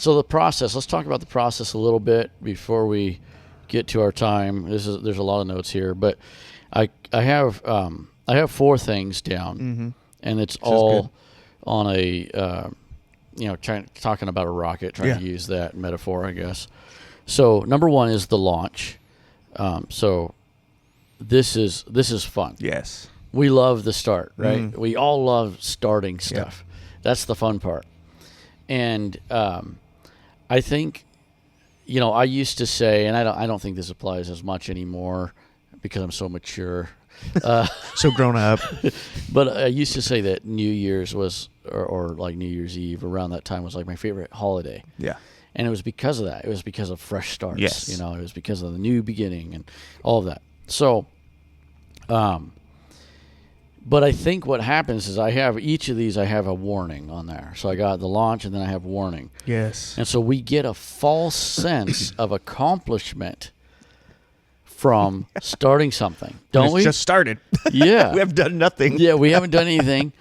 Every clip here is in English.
So the process. Let's talk about the process a little bit before we get to our time. There's a lot of notes here, but I have 4 things down, and it's all on a talking about a rocket, trying to use that metaphor, I guess. So number 1 is the launch. So this is fun. Yes. We love the start, right? We all love starting stuff. That's the fun part. And I think, I used to say, and I don't think this applies as much anymore because I'm so mature. So grown up. But I used to say that New Year's was, or like New Year's Eve, around that time was like my favorite holiday. Yeah. And it was because of that. It was because of fresh starts. Yes. It was because of the new beginning and all of that. So, but I think what happens is each of these I have a warning on there. So I got the launch and then I have warning. Yes. And so we get a false sense of accomplishment from starting something, don't we? Just started. Yeah. We have done nothing. Yeah, we haven't done anything.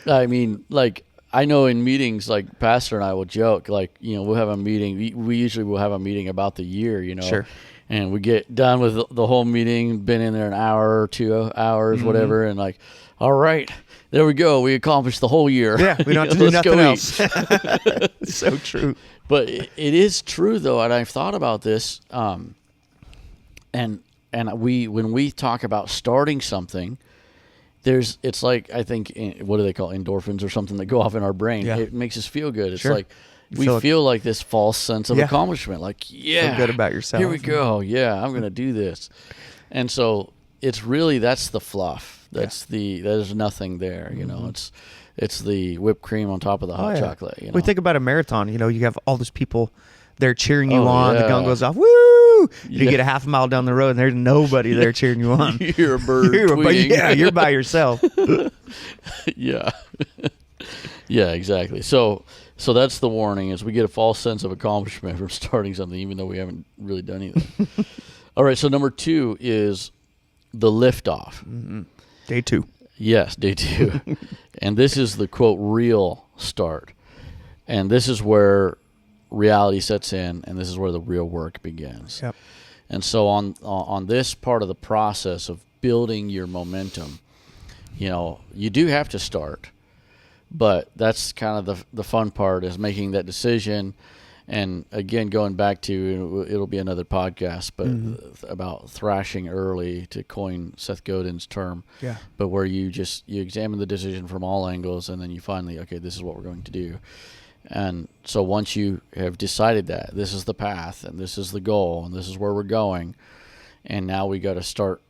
I mean, like, I know in meetings, like, Pastor and I will joke, like, we'll have a meeting. We usually will have a meeting about the year, Sure. And we get done with the whole meeting, been in there an hour or 2 hours, whatever, and like, all right, there we go. We accomplished the whole year. Yeah, we don't have to do nothing else. So true. But it is true, though, and I've thought about this, and when we talk about starting something, it's like, I think, what do they call endorphins or something that go off in our brain. Yeah. It makes us feel good. It's Sure. like we feel like this false sense of accomplishment. Like, feel good about yourself. Here we go. Yeah, I'm going to do this. And so it's really, that's the fluff. There's nothing there. It's the whipped cream on top of the hot chocolate. We think about a marathon. You have all those people there cheering you on. Yeah. The gun goes off. Woo! You get a half a mile down the road and there's nobody there cheering you on. You're a bird. You're by yourself. Yeah. Yeah, exactly. So that's the warning, is we get a false sense of accomplishment from starting something, even though we haven't really done anything. All right, so number 2 is the liftoff. Mm-hmm. Day 2. Yes, day 2. And this is the, quote, real start. And this is where reality sets in, and this is where the real work begins. Yep. And so on this part of the process of building your momentum, you do have to start, but that's kind of the fun part, is making that decision. And again, going back to, it'll be another podcast, but about thrashing early, to coin Seth Godin's term. Yeah. But where you examine the decision from all angles, and then you finally, okay, this is what we're going to do. And so once you have decided that this is the path and this is the goal and this is where we're going, and now we got to start,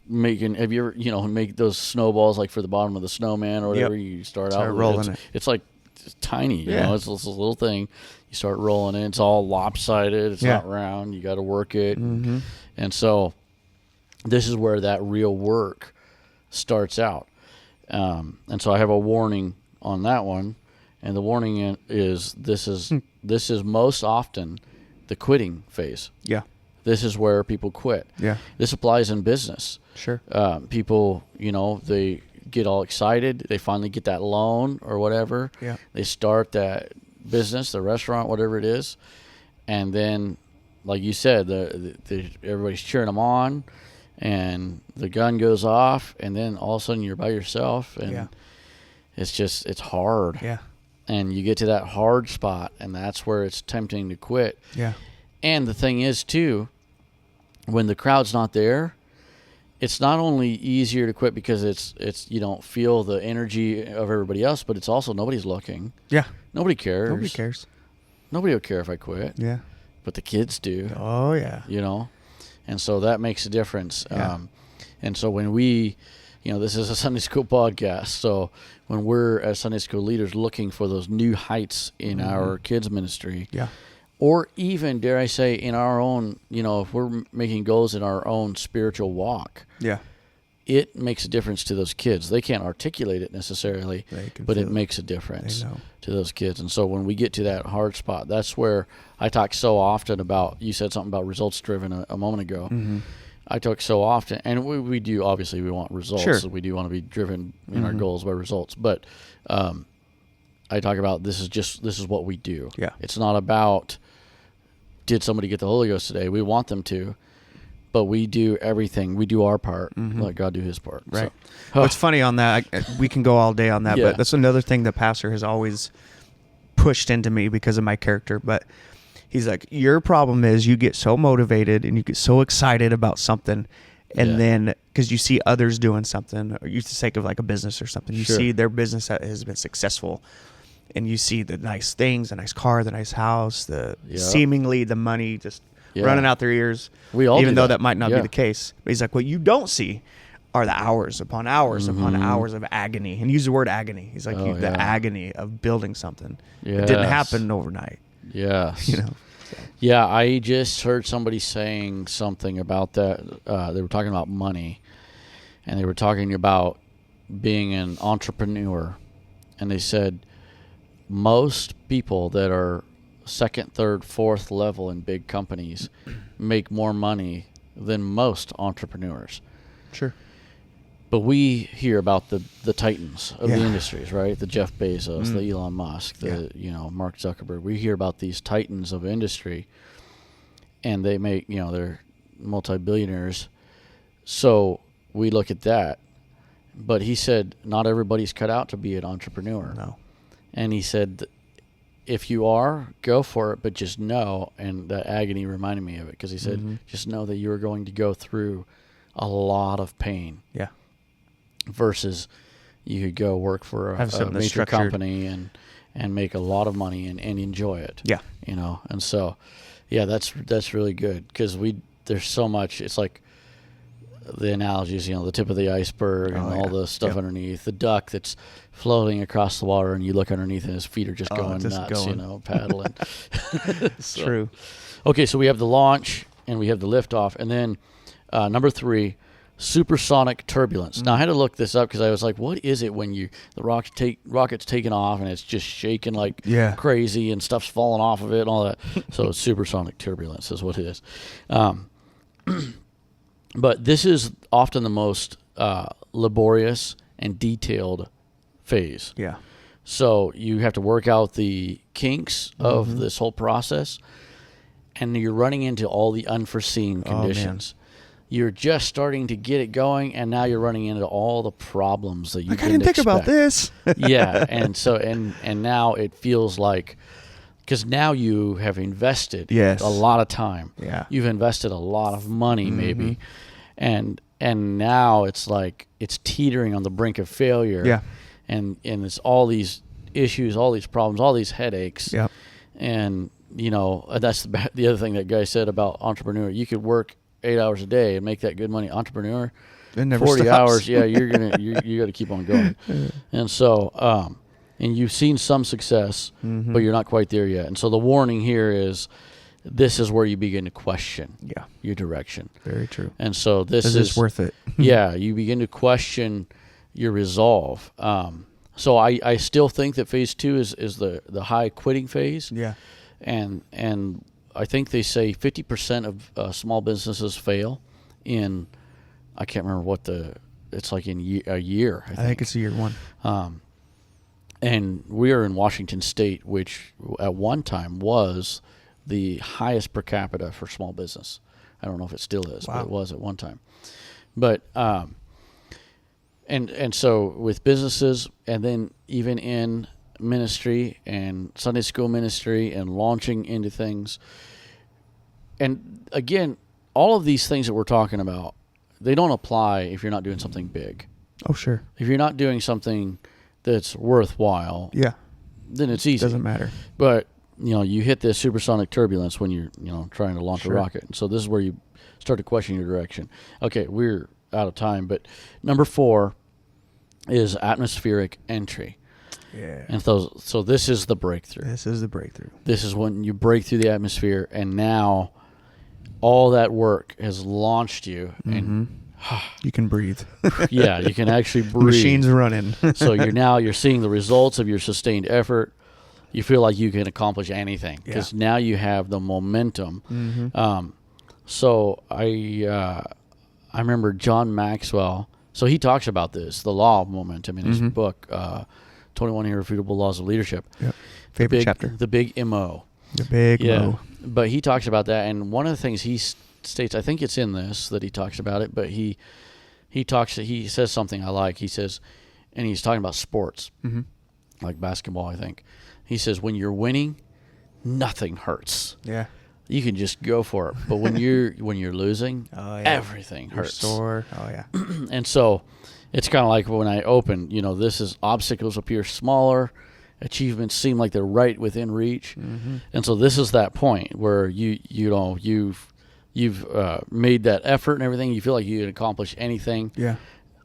making, have you ever, make those snowballs like for the bottom of the snowman or whatever. Yep. You start out with rolling it. It's like, it's tiny, it's this little thing. You start rolling it. It's all lopsided. It's not round. You got to work it. Mm-hmm. And so this is where that real work starts out. And so I have a warning on that one. And the warning is this is most often the quitting phase. Yeah. This is where people quit. Yeah. This applies in business. Sure. People, they get all excited. They finally get that loan or whatever. Yeah. They start that business, the restaurant, whatever it is. And then, like you said, everybody's cheering them on, and the gun goes off, and then all of a sudden you're by yourself, and it's hard. Yeah. And you get to that hard spot, and that's where it's tempting to quit. Yeah. And the thing is, too, when the crowd's not there, it's not only easier to quit because it's you don't feel the energy of everybody else, but it's also nobody's looking. Yeah. Nobody cares. Nobody cares. Nobody will care if I quit. Yeah. But the kids do. Oh, yeah. And so that makes a difference. Yeah. And so when we, this is a Sunday school podcast, so when we're as Sunday school leaders looking for those new heights in our kids ministry, or even, dare I say, in our own, if we're making goals in our own spiritual walk, it makes a difference to those kids. They can't articulate it necessarily, but it makes a difference to those kids. And so when we get to that hard spot, that's where I talk so often about, you said something about results driven a moment ago. Mm-hmm. I talk so often, and we do, obviously we want results. Sure. So we do want to be driven in our goals by results. But I talk about this is what we do. Yeah. It's not about did somebody get the Holy Ghost today? We want them to, but we do everything. We do our part. Let God do his part. Right. So, What's funny on that, we can go all day on that, but that's another thing the pastor has always pushed into me because of my character. But he's like, your problem is you get so motivated and you get so excited about something, and then because you see others doing something, or you to sake of like a business or something, you see their business that has been successful, and you see the nice things, the nice car, the nice house, the seemingly the money just running out their ears. We all even though that might not be the case. But he's like, what you don't see are the hours upon hours upon hours of agony. And use the word agony. He's like, the agony of building something. It didn't happen overnight. Yes. You know. Yeah, I just heard somebody saying something about that. They were talking about money, and they were talking about being an entrepreneur. And they said most people that are second, third, fourth level in big companies make more money than most entrepreneurs. Sure. But we hear about the titans of the industries, right? The Jeff Bezos, the Elon Musk, the Mark Zuckerberg. We hear about these titans of industry, and they make, they're multi-billionaires. So we look at that. But he said not everybody's cut out to be an entrepreneur. No. And he said, if you are, go for it, but just know, and that agony reminded me of it, because he said, just know that you're going to go through a lot of pain. Yeah. Versus you could go work for a major company and make a lot of money and enjoy it. Yeah. And so, that's really good, because there's so much. It's like the analogies, the tip of the iceberg and all the stuff underneath, the duck that's floating across the water, and you look underneath and his feet are just going nuts, paddling. True. Okay, so we have the launch and we have the liftoff, and then number 3, supersonic turbulence. Now I had to look this up because I was like, what is it when the rocket's taking off and it's just shaking like crazy and stuff's falling off of it and all that. So supersonic turbulence is what it is. But this is often the most laborious and detailed phase. Yeah. So you have to work out the kinks of this whole process, and you're running into all the unforeseen conditions. You're just starting to get it going, and now you're running into all the problems that you didn't think about this. and so and now it feels like, because now you have invested a lot of time. Yeah. You've invested a lot of money maybe, and now it's like it's teetering on the brink of failure. Yeah. And it's all these issues, all these problems, all these headaches. Yeah. And that's the other thing that guy said about entrepreneur. You could work 8 hours a day and make that good money. Entrepreneur, it never 40 stops. hours. Yeah, you got to keep on going. And so, and you've seen some success, but you're not quite there yet. And so the warning here is, this is where you begin to question your direction. Very true. And so this is worth it. You begin to question your resolve. So I still think that phase 2 is the high quitting phase. Yeah. And I think they say 50% of small businesses fail in, I can't remember it's like in a year. I think it's year 1. And we are in Washington State, which at one time was the highest per capita for small business. I don't know if it still is, but it was at one time. But and so with businesses, and then even in ministry and Sunday school ministry and launching into things. And again, all of these things that we're talking about, they don't apply if you're not doing something big. Oh, sure. If you're not doing something that's worthwhile, then it's easy. Doesn't matter. But you hit this supersonic turbulence when you're trying to launch a rocket. And so this is where you start to question your direction. Okay, we're out of time, but number 4 is atmospheric entry. Yeah. And so this is the breakthrough. This is the breakthrough. This is when you break through the atmosphere, and now all that work has launched you, and you can breathe. You can actually breathe. The machine's running. So you're seeing the results of your sustained effort. You feel like you can accomplish anything because now you have the momentum. So I remember John Maxwell. So he talks about this, the law of momentum, in his book, 21 Irrefutable Laws of Leadership. Yep. Favorite chapter. The big MO. The big MO. But he talks about that, and one of the things he states, I think it's in this that he talks about it, but he says something I like. He says, and he's talking about sports, like basketball, I think. He says, when you're winning, nothing hurts. Yeah. You can just go for it. But when you're losing, everything hurts. You're sore. Oh, yeah. And so it's kind of like when I open, this is obstacles appear smaller, achievements seem like they're right within reach. And so this is that point where you've made that effort and everything. You feel like you can accomplish anything. Yeah.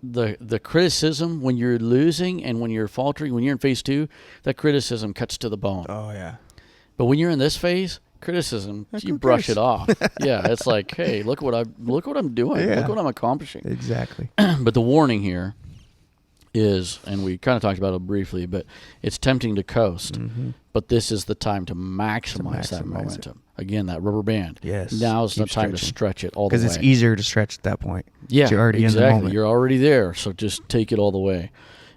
The criticism when you're losing and when you're faltering, when you're in phase 2, that criticism cuts to the bone. Oh, yeah. But when you're in this phase, criticism, you brush it off. Yeah, it's like, hey, look what I'm doing. Yeah. Look what I'm accomplishing. Exactly. But the warning here is, and we kind of talked about it briefly, but it's tempting to coast. But this is the time to maximize that momentum. Again, that rubber band. Yes. Now's the time to stretch it all the way. Because it's easier to stretch at that point. Yeah, you're already exactly. in the moment. You're already there, so just take it all the way.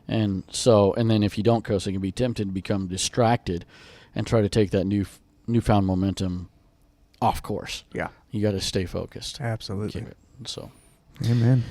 And then if you don't coast, it can be tempted to become distracted and try to take that newfound momentum off course. Yeah. You got to stay focused. Absolutely. So. Amen.